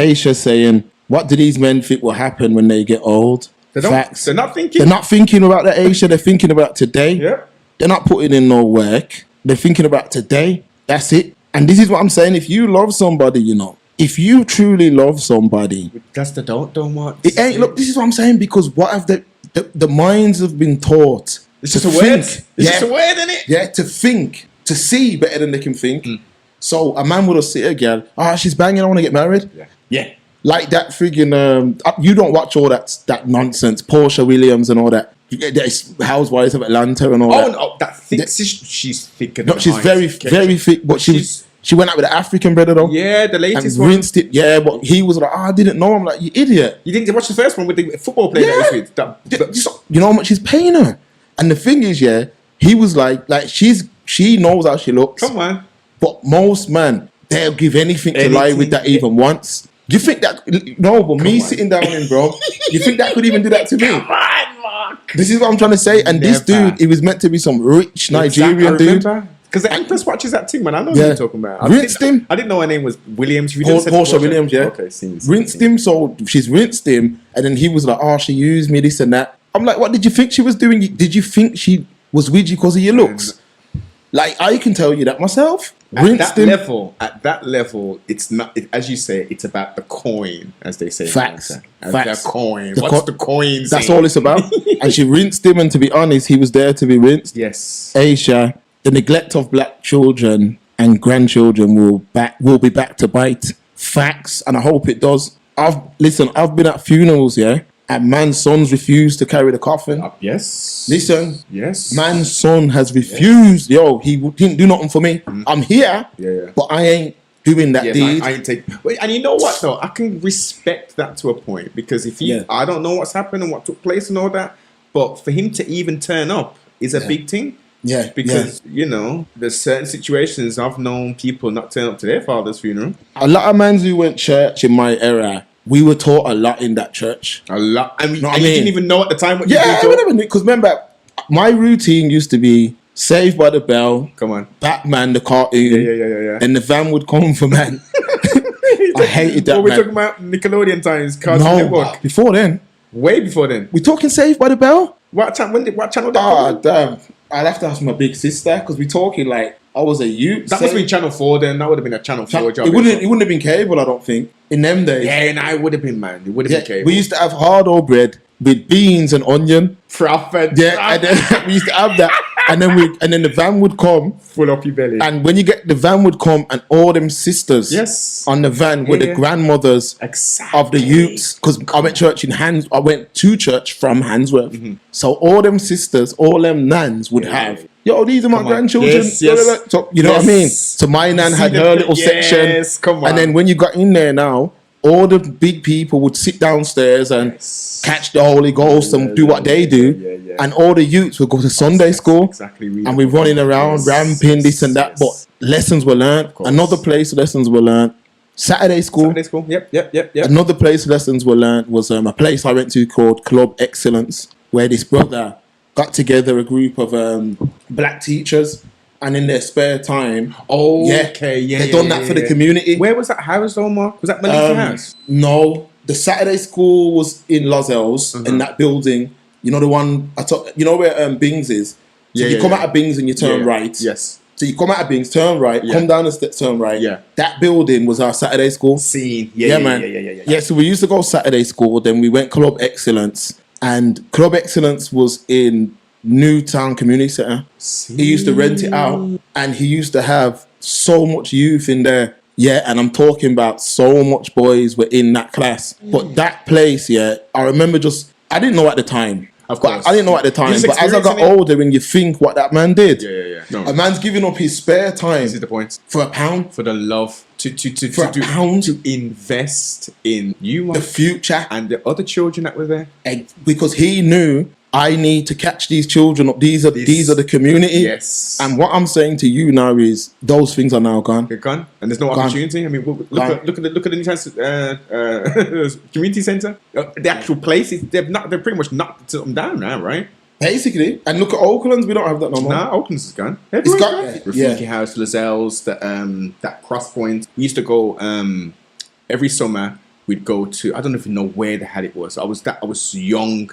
Aisha saying, what do these men think will happen when they get old? Facts. They're not thinking. They're not thinking about the Aisha. They're thinking about today. Yeah. They're not putting in no work. They're thinking about today. That's it. And this is what I'm saying. If you love somebody, you know, if you truly love somebody, That's the don't want. it ain't. Look, this is what I'm saying, because what have the minds have been taught. It's to just a word. think. It's just a word, isn't it? Yeah, to think, to see better than they can think. So a man would have sit a girl, she's banging, I want to get married. Yeah. Like that friggin' you don't watch all that nonsense, Portia Williams and all that. You get this Housewives of Atlanta and all that. No, that thick. She's thicker. No, she's very thick, but she went out with an African brother though. Yeah, the latest and one. rinsed it. Yeah, but he was like, I didn't know. I'm like, you idiot. You didn't watch the first one with the football player that he's with? You know how much he's paying her? And the thing is, yeah, he was like she knows how she looks. Come on. But most men, they'll give anything to lie with that even once. You think that? No, but me sitting down in, bro, you think that could even do that to me? Come on, Mark. This is what I'm trying to say. And this dude, he was meant to be some rich Nigerian dude. Because the Empress watches that thing, man. I know what you're talking about. Rinsed him. I didn't know her name was Williams. Portia Williams, yeah. Okay, rinsed him, so she's rinsed him. And then he was like, she used me, this and that. I'm like, what did you think she was doing? Did you think she was with you because of your looks? Like, I can tell you that myself. At that level, it's not, as you say, it's about the coin, as they say. Facts. The coin. What's the coin? That's all it's about. And she rinsed him, and to be honest, he was there to be rinsed. Yes. Aisha, the neglect of black children and grandchildren will be back to bite. Facts, and I hope it does. I've been at funerals, yeah, and man's sons refused to carry the coffin. Yes. Listen. Yes. Man's son has refused. Yes. Yo, he didn't do nothing for me. I'm here, but I ain't doing that deed. I ain't take. And you know what though? I can respect that to a point, because if I don't know what's happened and what took place and all that, but for him to even turn up is a big thing. Yeah, because you know, there's certain situations I've known people not turn up to their father's funeral. A lot of men who went church in my era, we were taught a lot in that church. A lot. I mean, you didn't even know at the time what you were I remember, because remember, my routine used to be Saved by the Bell. Come on. Batman, the cartoon. Yeah. And the van would come for man. I hated that. We're talking about Nickelodeon times, Cartoon Network. Before then. Way before then. We talking Saved by the Bell? What channel that? Damn. I'd have to ask my big sister, because we're talking like I was a youth. That must have been Channel 4 then. That would have been a Channel 4 job. It wouldn't have been cable, I don't think, in them days. Yeah, it would have been, man. It would have been cable. We used to have hard-o bread with beans and onion. Prophet. Yeah, and then we used to have that. And then the van would come. Full up your belly. And when the van would come, and all them sisters on the van were the grandmothers of the youths. Because I went to church from Handsworth. So all them sisters, all them nans would have, yo, these are my grandchildren. Yes. So, you know what I mean? So my nan had her little section. Come on. And then when you got in there now, all the big people would sit downstairs and catch the Holy Ghost and do what they do. And all the youths would go to Sunday school. And we're running around, ramping, this and that. But lessons were learned. Another place lessons were learned. Saturday school. Yep. Another place lessons were learned was a place I went to called Club Excellence, where this brother got together a group of black teachers. And in their spare time, they done that for the community. Where was that house, Omar? Was that Malika House? No, the Saturday school was in Lozells, in that building. You know the one you know where Bings is. So you come out of Bings and you turn right. Yes. So you come out of Bings, turn right, come down the steps, turn right. Yeah. That building was our Saturday school. Yeah. So we used to go Saturday school. Then we went Club Excellence, and Club Excellence was in Newtown Community Centre. He used to rent it out, and he used to have so much youth in there. Yeah, and I'm talking about so much boys were in that class. But that place, I remember I didn't know at the time. Of course. I didn't know at the time. But as I got older, when you think what that man did. No. A man's giving up his spare time. This is the point. For £1. For the love. To invest in you. The future. And the other children that were there. Because he knew, I need to catch these children up. These are the community. Yes. And what I'm saying to you now is those things are now gone. They're gone, and there's no opportunity. I mean, look at the community centre. The actual places they're pretty much knocked them down now, right? Basically, and look at Oakland's. We don't have that no more. Nah, Oakland's is gone. It's gone. Rafiki House, Lazelle's, that Cross Point. We used to go every summer. We'd go to, I don't even know where the hell it was. I was young,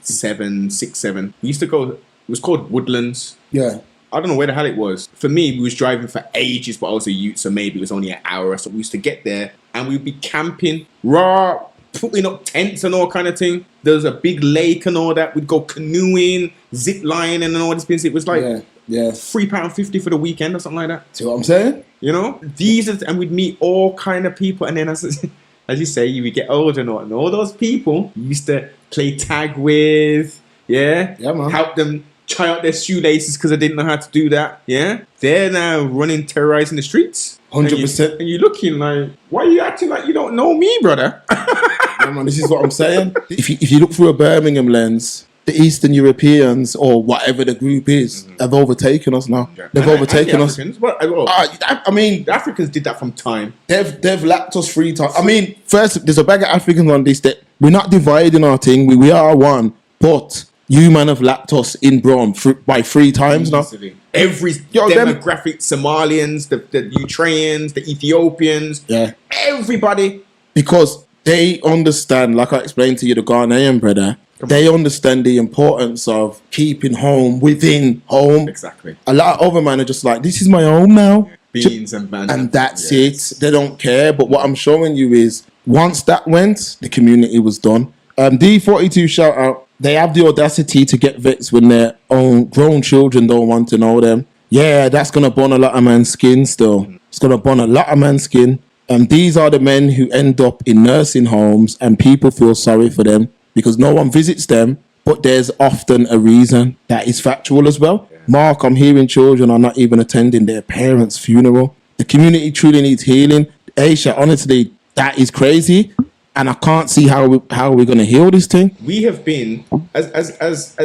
6, 7. We used to go, it was called Woodlands. Yeah. I don't know where the hell it was. For me, we was driving for ages, but I was a youth, so maybe it was only an hour. So we used to get there and we'd be camping, putting up tents and all kind of thing. There was a big lake and all that. We'd go canoeing, zip lining and all this business. It was like £3.50 for the weekend or something like that. See what I'm saying? You know, and we'd meet all kind of people, and then as you say, you would get older and all those people you used to play tag with, man. Help them tie out their shoelaces because they didn't know how to do that, They're now running, terrorizing the streets. 100%. And you're looking like, why are you acting like you don't know me, brother? Yeah, man, this is what I'm saying. If you look through a Birmingham lens, the Eastern Europeans or whatever the group is have overtaken us now. Yeah. They've overtaken us. Well, I mean, the Africans did that from time. They've lapped us 3 times. I mean, first, there's a bag of Africans on this that we're not dividing our thing. We are one, but you man have lapped us in Brom by 3 times now. Every demographic, Somalians, the Eritreans, the Ethiopians, everybody. Because they understand, like I explained to you, the Ghanaian brother, they understand the importance of keeping home within home. Exactly. A lot of other men are just like, this is my home now. Beans and bananas. And that's it. They don't care. But what I'm showing you is, once that went, the community was done. D42 shout out. They have the audacity to get vets when their own grown children don't want to know them. Yeah, that's going to burn a lot of man's skin still. It's going to burn a lot of man's skin. And these are the men who end up in nursing homes and people feel sorry for them because no one visits them, but there's often a reason that is factual as well. Yeah. Mark, I'm hearing children are not even attending their parents' funeral. The community truly needs healing. Aisha, honestly, that is crazy. And I can't see how we're going to heal this thing. We have been, as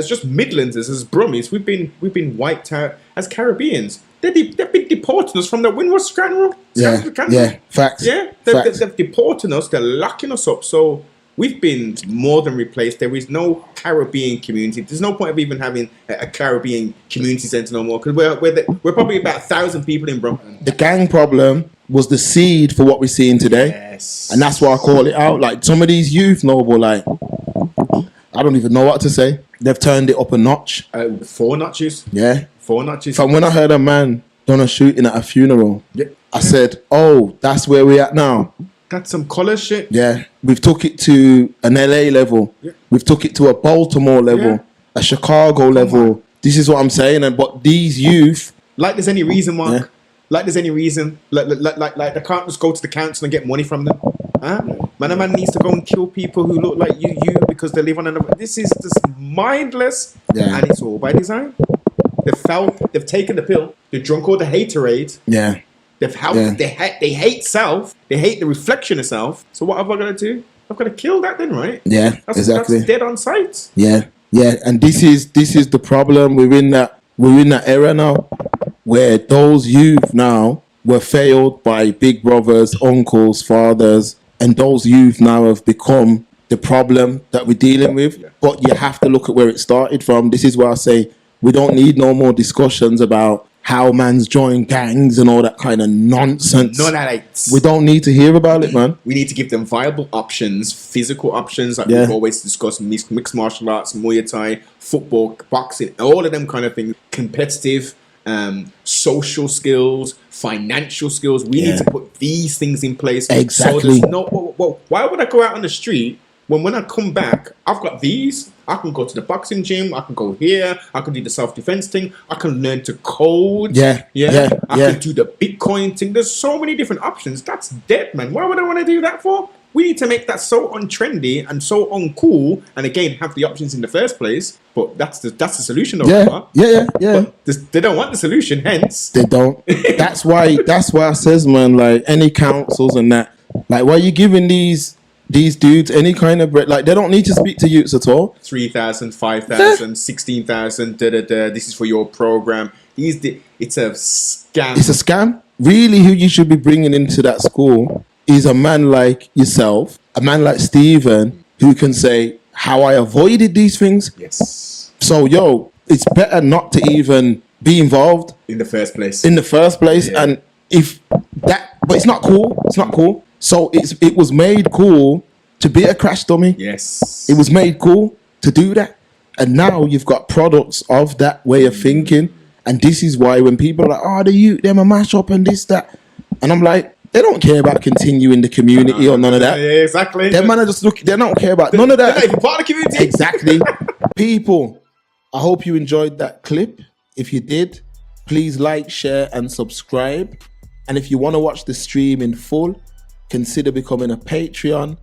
just Midlanders, as Brummies, we've been wiped out as Caribbeans. They've been deporting us from the Windrush Canal. Facts. They've deported us. They're locking us up. So we've been more than replaced. There is no Caribbean community. There's no point of even having a Caribbean community centre no more because we're probably about 1,000 people in Brum. The gang problem was the seed for what we're seeing today. Yes. And that's why I call it out. Like some of these youth, Noble, like, I don't even know what to say. They've turned it up a notch. 4 notches. Yeah. 4 notches. From when I heard a man done a shooting at a funeral, I said, oh, that's where we're at now. That's some collar shit. Yeah. We've took it to an LA level. Yeah. We've took it to a Baltimore level, a Chicago level. This is what I'm saying. But these youth... Like there's any reason, Mark. Yeah. Like there's any reason. Like they can't just go to the council and get money from them. Huh? Man, a man needs to go and kill people who look like you because they live on another... This is just mindless. Yeah. And it's all by design. They've taken the pill. They've drunk all the haterade. Yeah. They hate self. They hate the reflection of self. So what have I got to do? I've got to kill that then, right? Yeah, exactly. That's dead on sight. Yeah. And this is the problem. We're in that era now where those youth now were failed by big brothers, uncles, fathers, and those youth now have become the problem that we're dealing with. Yeah. But you have to look at where it started from. This is where I say we don't need no more discussions about how man's join gangs and all that kind of nonsense. None of that. We don't need to hear about it, man. We need to give them viable options, physical options, like we've always discussed, mixed martial arts, Muay Thai, football, boxing, all of them kind of things. Competitive, social skills, financial skills. We need to put these things in place. Exactly. So why would I go out on the street when I come back, I've got these. I can go to the boxing gym. I can go here. I can do the self-defense thing. I can learn to code. I can do the Bitcoin thing. There's so many different options. That's dead, man. Why would I want to do that for? We need to make that so untrendy and so uncool, and again, have the options in the first place. But that's the solution, though. Yeah. But they don't want the solution, hence they don't. That's why I says, man, like any councils and that, like, why are you giving these dudes any kind of bread? Like, they don't need to speak to youths at all. 3,000, 5,000, 16,000. This is for your program. It's a scam. It's a scam. Really, who you should be bringing into that school is a man like yourself, a man like Stephen, who can say how I avoided these things. Yes. So, it's better not to even be involved in the first place. And if that, but it's not cool. It's not cool. So it was made cool to be a crash dummy. Yes. It was made cool to do that. And now you've got products of that way of thinking. And this is why when people are like, oh, the youth, them a mash up and this, that. And I'm like, they don't care about continuing the community or none of that. Yeah, exactly. Them man are just look, they don't care about none of that. They're not even part of the community. Exactly. People, I hope you enjoyed that clip. If you did, please like, share, and subscribe. And if you want to watch the stream in full, consider becoming a Patreon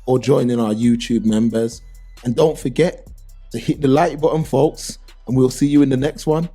or joining our YouTube members. And don't forget to hit the like button, folks, and we'll see you in the next one.